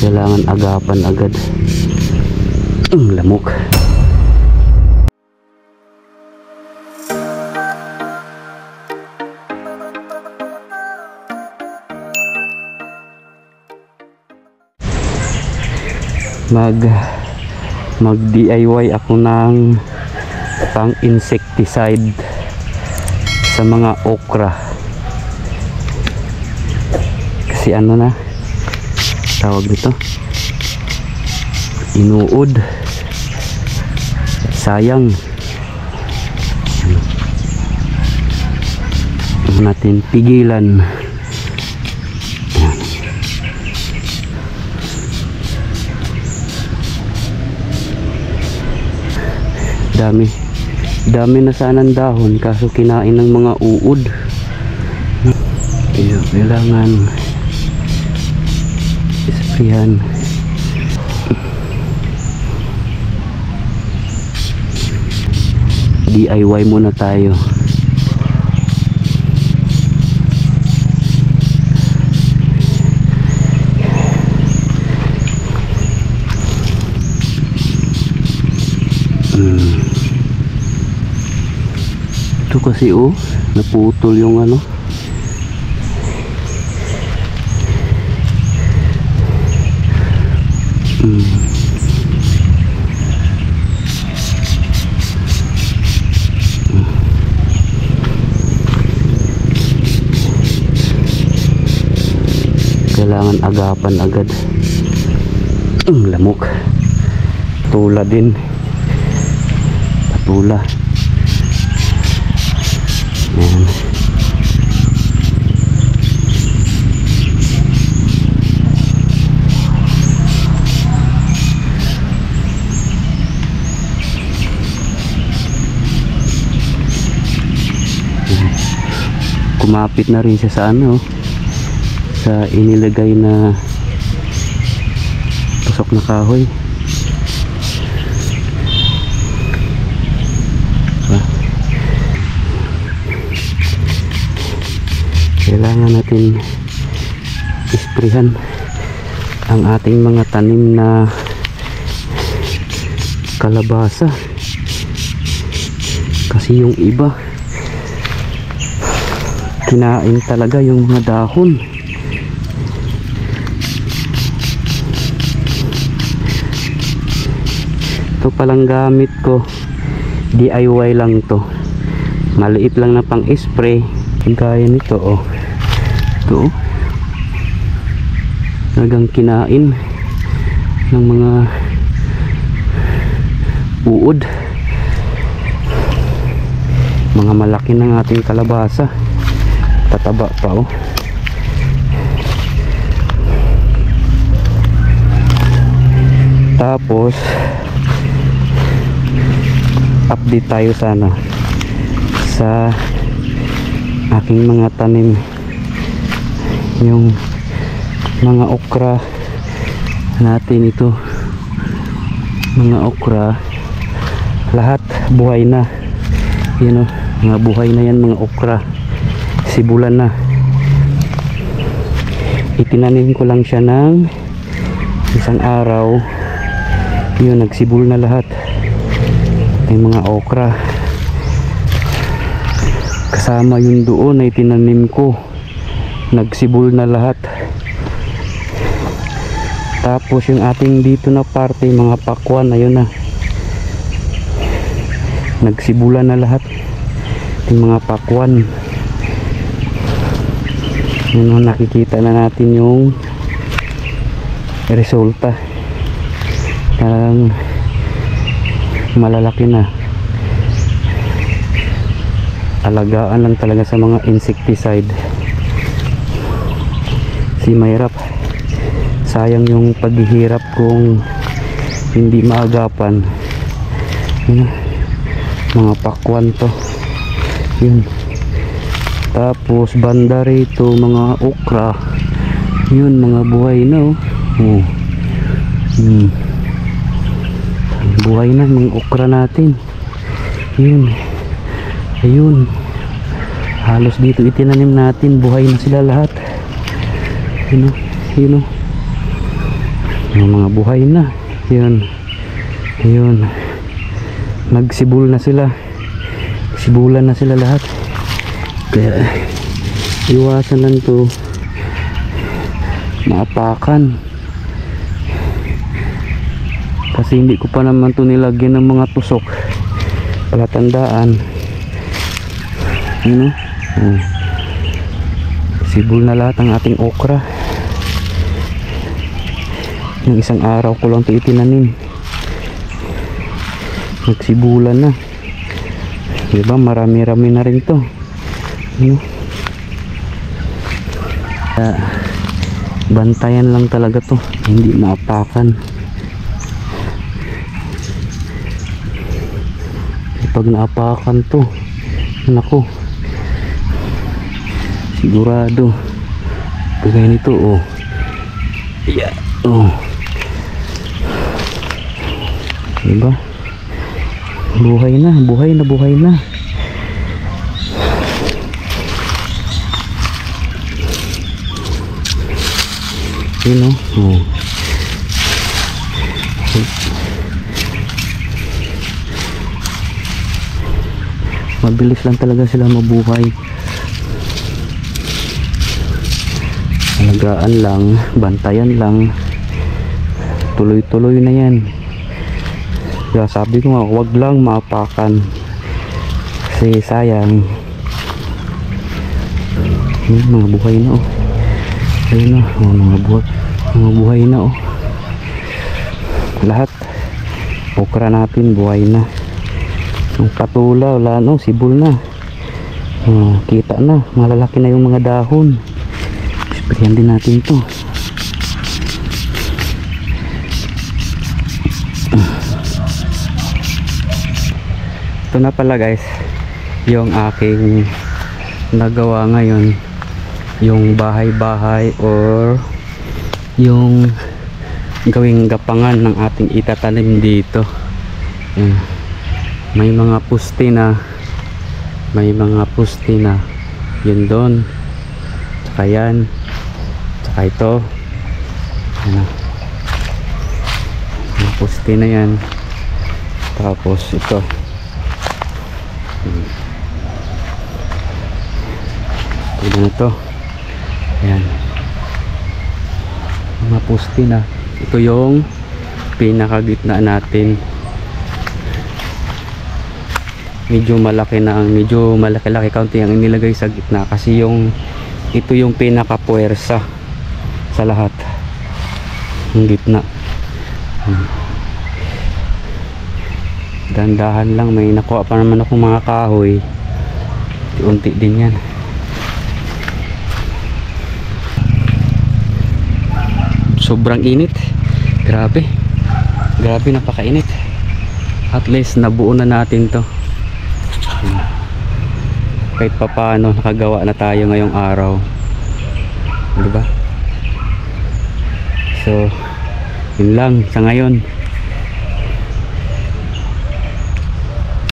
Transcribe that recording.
Kailangan agapan agad. Lamok. Mag DIY ako ng pang insecticide sa mga okra. Kasi ano na tawag nito, inuod, sayang. Natin pigilan. Dami na sanang dahon kaso kinain ng mga uod. Kaya kailangan isprayan. DIY muna tayo. Ito kasi naputol yung ano. Kailangan agapan agad. Lamok. Tula din. Patula. Ayan. Kumapit na rin siya sa ano, sa inilagay na tusok na kahoy. Kailangan natin isprehan ang ating mga tanim na kalabasa kasi yung iba kinain talaga yung mga dahon. Ito palang gamit ko, DIY lang to, maliit lang na pang spray. Gaya nito ito nagang kinain ng mga uod. Mga malaki ng ating kalabasa, tataba pa Tapos update tayo sana sa aking mga tanim, yung mga okra natin. Ito mga okra lahat buhay na, mga buhay na yan, mga okra, sibulan na. Itinanim ko lang siya ng isang araw, yun, nagsibol na lahat yung mga okra. Kasama yung doon ay tinanim ko, nagsibol na lahat. Tapos yung ating dito na parte, mga pakwan, ayun na, nagsibulan na lahat yung mga pakwan. Yun, nakikita na natin yung resulta. Malalaki na. Alagaan lang talaga sa mga insecticide. Mahirap. Sayang yung paghihirap kung hindi maagapan. Mga pakwan to. Yun. Tapos banda rito mga okra. Yun, mga buhay na buhay na mga okra natin. Yun. Ayun, halos dito itinanim natin, buhay na sila lahat. Yung mga buhay na. Yun. Ayun. Nagsibul na sila. Sibulan na sila lahat. Kaya iwasan lang to maapakan. Kasi hindi ko pa naman to nilagyan ng mga tusok. Palatandaan. Yun o. Sibul na lahat ang ating okra. Yung isang araw ko lang ito itinanim. Nagsibulan na. Diba marami-rami na rin to. Ano? Bantayan lang talaga to. Hindi maapakan. Pag naapakan to, nako, sigurado kagaya nito. Oh, yeah. Oh, diba? Buhay na, buhay na, buhay na. Yun oh. Mabilis lang talaga sila mabuhay. Alagaan lang, bantayan lang, tuloy-tuloy na yan. Kaya sabi ko nga, wag lang maapakan kasi sayang. Mga buhay na oh. Ayun na, mga buhay na oh. Lahat okra natin buhay na. Yung patula, wala no, sibol na. Kita na, malalaki na yung mga dahon. Sprayan din natin to. Ito na pala guys, yung aking nagawa ngayon. Yung bahay-bahay or yung gawing gapangan ng ating itatanim dito. Yan. May mga puste na, yun doon, tsaka yan, tsaka ito, ano, mga puste na yan, tapos ito, ito na ito, ayan, mga puste na. Ito yung pinakagitna natin. Medyo malaki kaunti ang inilagay sa gitna kasi ito yung pinakapuwersa sa lahat, yung gitna. Dandahan lang, may nakuha pa naman akong mga kahoy, unti din yan. Sobrang init, grabe napakainit. At least nabuo na natin to. Kahit pa paano nakagawa na tayo ngayong araw, diba? So yun lang sa ngayon.